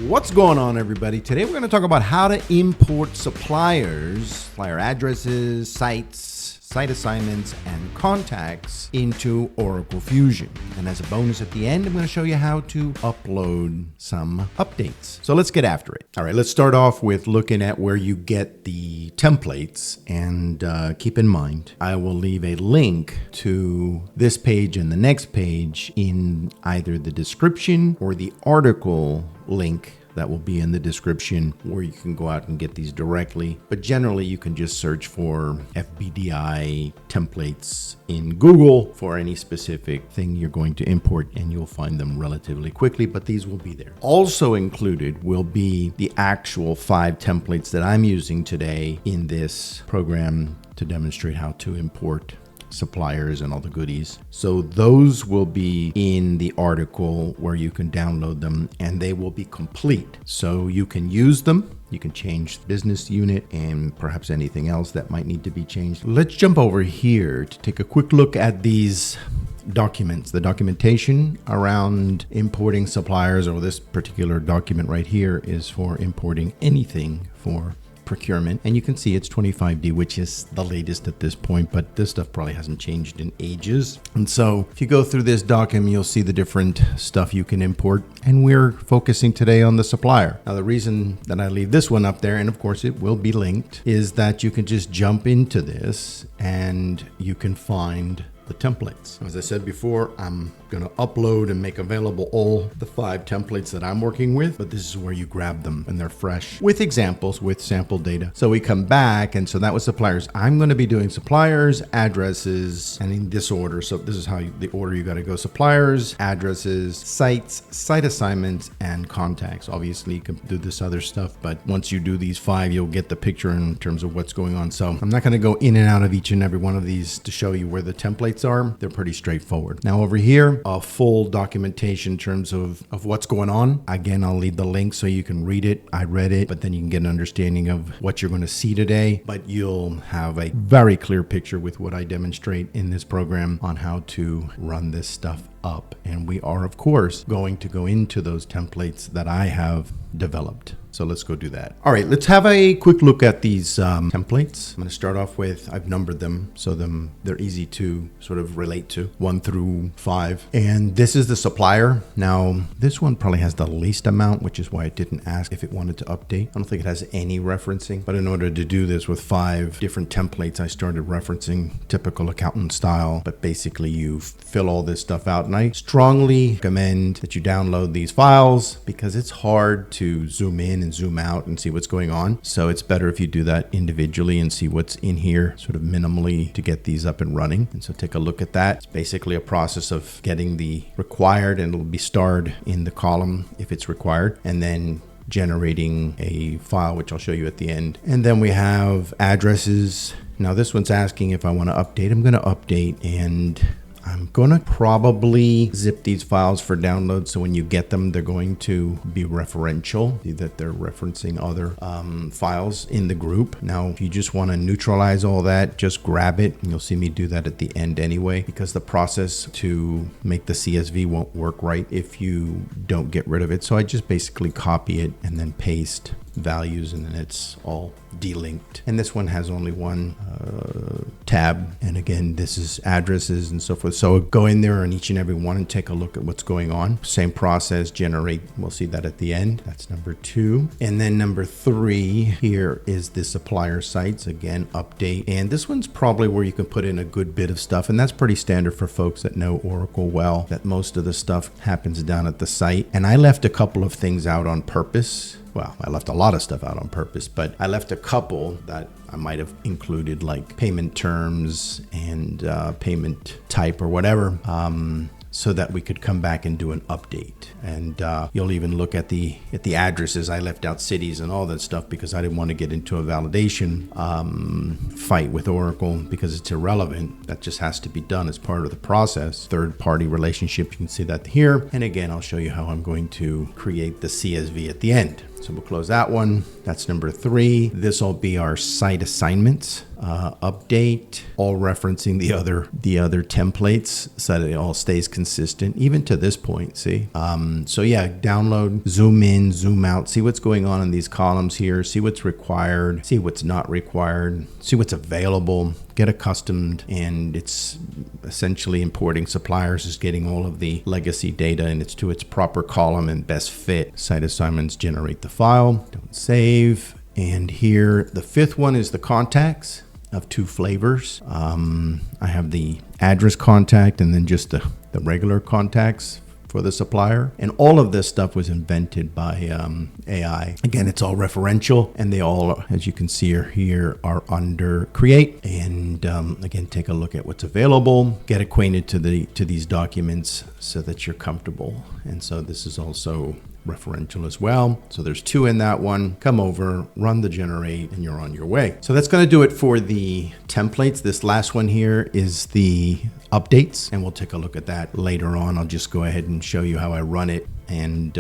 What's going on, everybody? Today we're going to talk about how to import supplier addresses, sites, site assignments, and contacts into Oracle Fusion. And as a bonus at the end, I'm going to show you how to upload some updates. So let's get after it. All right, let's start off with looking at where you get the templates. And keep in mind, I will leave a link to this page and the next page in either the description or the article link that will be in the description, where you can go out and get these directly. But generally, you can just search for FBDI templates in Google for any specific thing you're going to import, and you'll find them relatively quickly, but these will be there. Also included will be the actual 5 templates that I'm using today in this program to demonstrate how to import suppliers and all the goodies. So those will be in the article where you can download them, and they will be complete. So you can use them. You can change the business unit and perhaps anything else that might need to be changed. Let's jump over here to take a quick look at these documents, the documentation around importing suppliers, or this particular document right here is for importing anything for procurement. And you can see it's 25D, which is the latest at this point, but this stuff probably hasn't changed in ages. And so if you go through this document, you'll see the different stuff you can import. And we're focusing today on the supplier. Now, the reason that I leave this one up there, and of course it will be linked, is that you can just jump into this and you can find the templates. As I said before, I'm going to upload and make available all the 5 templates that I'm working with, but this is where you grab them and they're fresh with examples, with sample data. So we come back, and so that was suppliers. I'm going to be doing suppliers, addresses, and in this order. So this is how the order you got to go: suppliers, addresses, sites, site assignments, and contacts. Obviously, you can do this other stuff, but once you do these 5, you'll get the picture in terms of what's going on. So I'm not going to go in and out of each and every one of these to show you where the templates are. They're pretty straightforward. Now over here, a full documentation in terms of what's going on. Again, I'll leave the link so you can read it. I read it, but then you can get an understanding of what you're going to see today. But you'll have a very clear picture with what I demonstrate in this program on how to run this stuff up. And we are, of course, going to go into those templates that I have developed. So let's go do that. All right, let's have a quick look at these templates. I'm going to start off with, I've numbered them so they're easy to sort of relate to, 1 through 5. And this is the supplier. Now, this one probably has the least amount, which is why it didn't ask if it wanted to update. I don't think it has any referencing, but in order to do this with 5 different templates, I started referencing typical accountant style. But basically, you fill all this stuff out. And I strongly recommend that you download these files because it's hard to zoom in and zoom out and see what's going on. So it's better if you do that individually and see what's in here sort of minimally to get these up and running. And so take a look at that. It's basically a process of getting the required, and it'll be starred in the column if it's required, and then generating a file, which I'll show you at the end. And then we have addresses. Now this one's asking if I want to update. I'm going to update, and I'm going to probably zip these files for download, so when you get them, they're going to be referential, that they're referencing other files in the group. Now, if you just want to neutralize all that, just grab it. You'll see me do that at the end anyway, because the process to make the CSV won't work right if you don't get rid of it. So I just basically copy it and then paste values, and then it's all delinked. And this one has only one tab, and again, this is addresses and so forth. So go in there on each and every one and take a look at what's going on. Same process, generate. We'll see that at the end. That's number 2. And then number 3 here is the supplier sites. Again, update. And this one's probably where you can put in a good bit of stuff, and that's pretty standard for folks that know Oracle well, that most of the stuff happens down at the site. And I left a couple of things out on purpose. Well, I left a lot of stuff out on purpose, but I left a couple that I might have included, like payment terms and payment type or whatever, so that we could come back and do an update. And you'll even look at the addresses. I left out cities and all that stuff because I didn't want to get into a validation fight with Oracle because it's irrelevant. That just has to be done as part of the process. Third-party relationship, you can see that here. And again, I'll show you how I'm going to create the CSV at the end. So we'll close that one. That's number 3. This will be our site assignments. Update, all referencing the other templates so that it all stays consistent, even to this point, see? So yeah, download, zoom in, zoom out, see what's going on in these columns here, see what's required, see what's not required, see what's available, get accustomed, and it's essentially importing suppliers is getting all of the legacy data and it's to its proper column and best fit. Site assignments generate the file, don't save. And here, the 5th one is the contacts of 2 flavors. I have the address contact and then just the regular contacts for the supplier. And all of this stuff was invented by AI. Again, it's all referential and they all, as you can see here, are under create. And again, take a look at what's available, get acquainted to these documents so that you're comfortable. And so this is also referential as well. So there's 2 in that one. Come over, run the generate, and you're on your way. So that's going to do it for the templates. This last one here is the updates, and we'll take a look at that later on. I'll just go ahead and show you how I run it and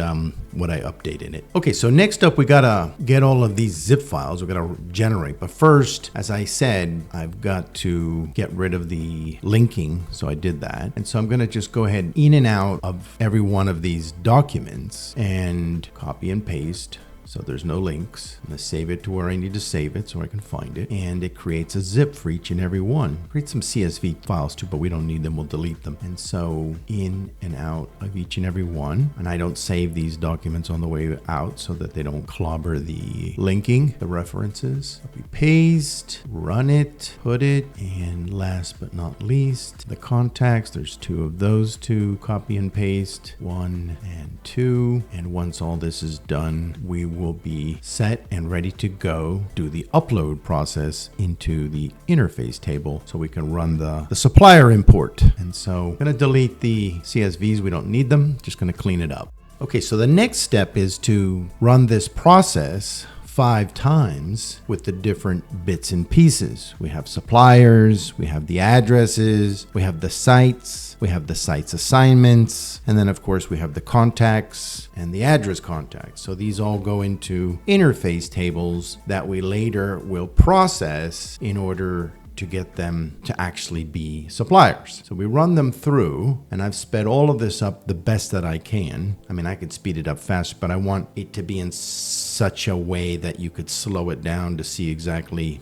what I update in it. Okay, so next up, we gotta get all of these zip files. We gotta generate. But first, as I said, I've got to get rid of the linking. So I did that. And so I'm gonna just go ahead in and out of every one of these documents and copy and paste. So there's no links. I'm gonna save it to where I need to save it so I can find it. And it creates a zip for each and every one. Creates some CSV files too, but we don't need them, we'll delete them. And so in and out of each and every one. And I don't save these documents on the way out so that they don't clobber the linking, the references. Copy, paste, run it, put it, and last but not least, the contacts. There's 2 of those 2, copy and paste, 1 and 2. And once all this is done, we will be set and ready to go do the upload process into the interface table so we can run the supplier import. And so I'm going to delete the CSVs. We don't need them. Just going to clean it up. Okay, so the next step is to run this process 5 times with the different bits and pieces. We have suppliers, we have the addresses, we have the sites, we have the sites assignments, and then of course we have the contacts and the address contacts. So these all go into interface tables that we later will process in order to get them to actually be suppliers. So we run them through, and I've sped all of this up the best that I can. I mean, I could speed it up fast, but I want it to be in such a way that you could slow it down to see exactly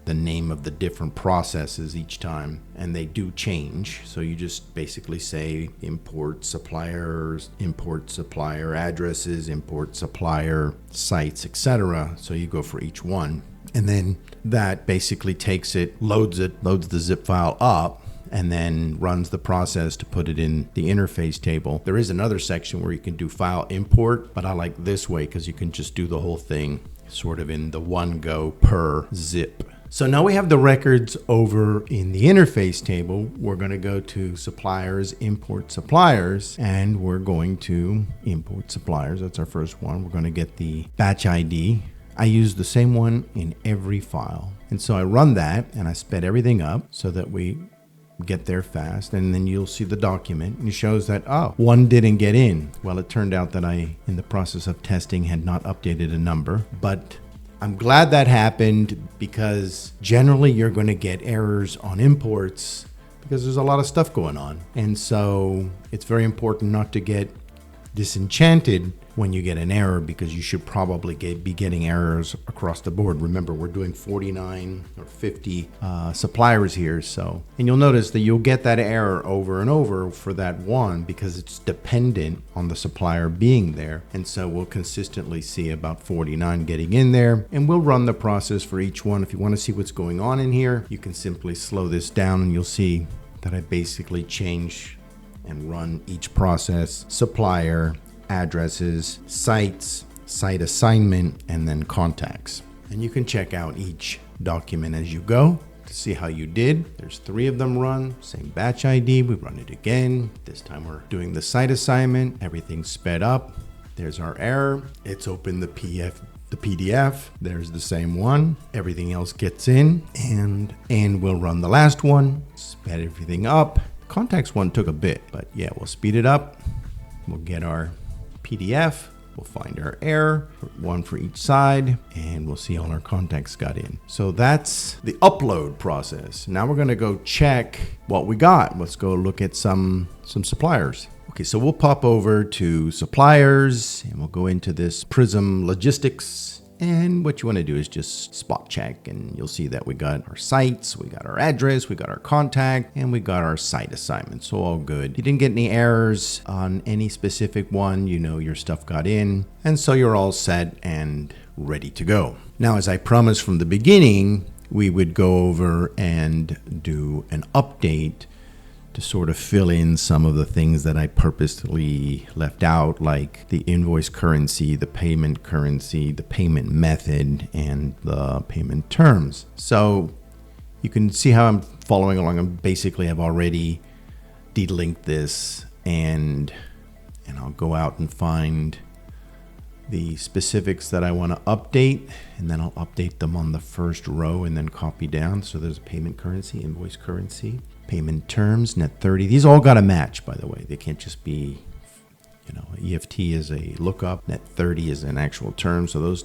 the name of the different processes each time, and they do change. So you just basically say import suppliers, import supplier addresses, import supplier sites, etc. So you go for each one. And then that basically takes it, loads the zip file up, and then runs the process to put it in the interface table. There is another section where you can do file import, but I like this way because you can just do the whole thing sort of in the one go per zip. So now we have the records over in the interface table. We're going to go to suppliers, import suppliers, and we're going to import suppliers. That's our first one. We're going to get the batch ID. I use the same one in every file. And so I run that and I sped everything up so that we get there fast. And then you'll see the document and it shows that, oh, one didn't get in. Well, it turned out that I, in the process of testing, had not updated a number, but I'm glad that happened because generally you're going to get errors on imports because there's a lot of stuff going on. And so it's very important not to get disenchanted when you get an error, because you should probably be getting errors across the board. Remember, we're doing 49 or 50 suppliers here. So, and you'll notice that you'll get that error over and over for that one because it's dependent on the supplier being there. And so we'll consistently see about 49 getting in there, and we'll run the process for each one. If you want to see what's going on in here, you can simply slow this down and you'll see that I basically change and run each process: supplier, addresses, sites, site assignment, and then contacts. And you can check out each document as you go to see how you did. There's 3 of them run, same batch ID. We run it again. This time we're doing the site assignment. Everything's sped up. There's our error. It's open the PDF. There's the same one. Everything else gets in, and we'll run the last one. Sped everything up. Contacts one took a bit, but yeah, we'll speed it up. We'll get our PDF, We'll find our error, put one for each side, and we'll see all our contacts got in. So that's the upload process. Now we're gonna go check what we got. Let's go look at some suppliers. Okay, so we'll pop over to suppliers and we'll go into this Prism Logistics. And what you want to do is just spot check, and you'll see that we got our sites, we got our address, we got our contact, and we got our site assignment. So all good. You didn't get any errors on any specific one, you know your stuff got in, and so you're all set and ready to go. Now, as I promised from the beginning, we would go over and do an update to sort of fill in some of the things that I purposely left out, like the invoice currency, the payment currency, the payment method, and the payment terms. So you can see how I'm following along. I've already delinked this, and I'll go out and find the specifics that I want to update, and then I'll update them on the first row and then copy down. So there's a payment currency, invoice currency, payment terms, net 30. These all got to match, by the way. They can't just be, EFT is a lookup, net 30 is an actual term. So those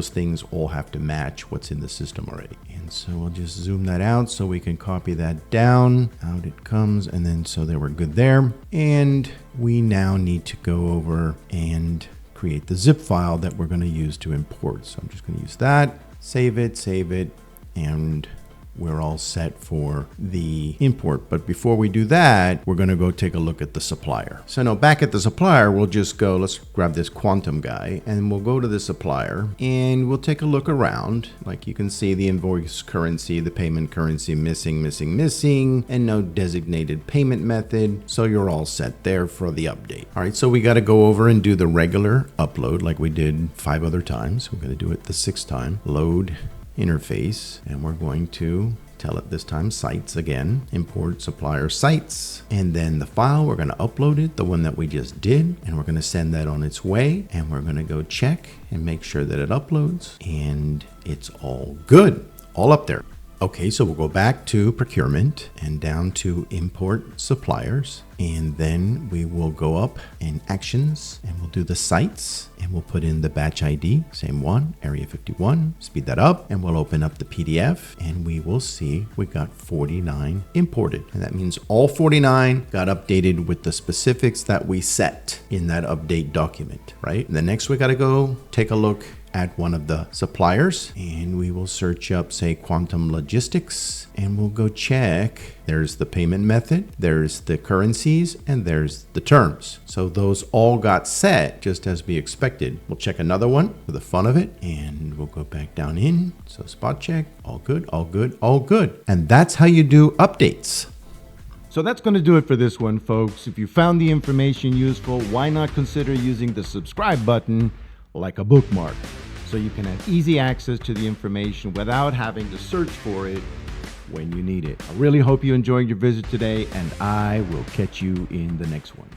things all have to match what's in the system already. And so we'll just zoom that out so we can copy that down. Out it comes, and then so that we're good there. And we now need to go over and create the zip file that we're going to use to import. So I'm just going to use that, save it, and we're all set for the import. But before we do that, we're going to go take a look at the supplier. So now back at the supplier, we'll just go, let's grab this quantum guy, and we'll go to the supplier and we'll take a look around. Like you can see the invoice currency, the payment currency missing, and no designated payment method. So you're all set there for the update. All right, so we got to go over and do the regular upload like we did 5 other times. We're going to do it the 6th time. Load interface, and we're going to tell it this time sites again, import supplier sites, and then the file, we're going to upload it, the one that we just did, and we're going to send that on its way, and we're going to go check and make sure that it uploads, and it's all good, all up there. Okay, so we'll go back to procurement and down to import suppliers, and then we will go up in actions and we'll do the sites, and we'll put in the batch ID, same one, area 51, speed that up, and we'll open up the PDF, and we will see we got 49 imported. And that means all 49 got updated with the specifics that we set in that update document, right? And then next we got to go take a look at one of the suppliers, and we will search up, say, Quantum Logistics, and we'll go check. There's the payment method, there's the currencies, and there's the terms. So those all got set just as we expected. We'll check another one for the fun of it, and we'll go back down in. So spot check, all good, all good, all good. And that's how you do updates. So that's going to do it for this one, folks. If you found the information useful, why not consider using the subscribe button like a bookmark, so you can have easy access to the information without having to search for it when you need it. I really hope you enjoyed your visit today, and I will catch you in the next one.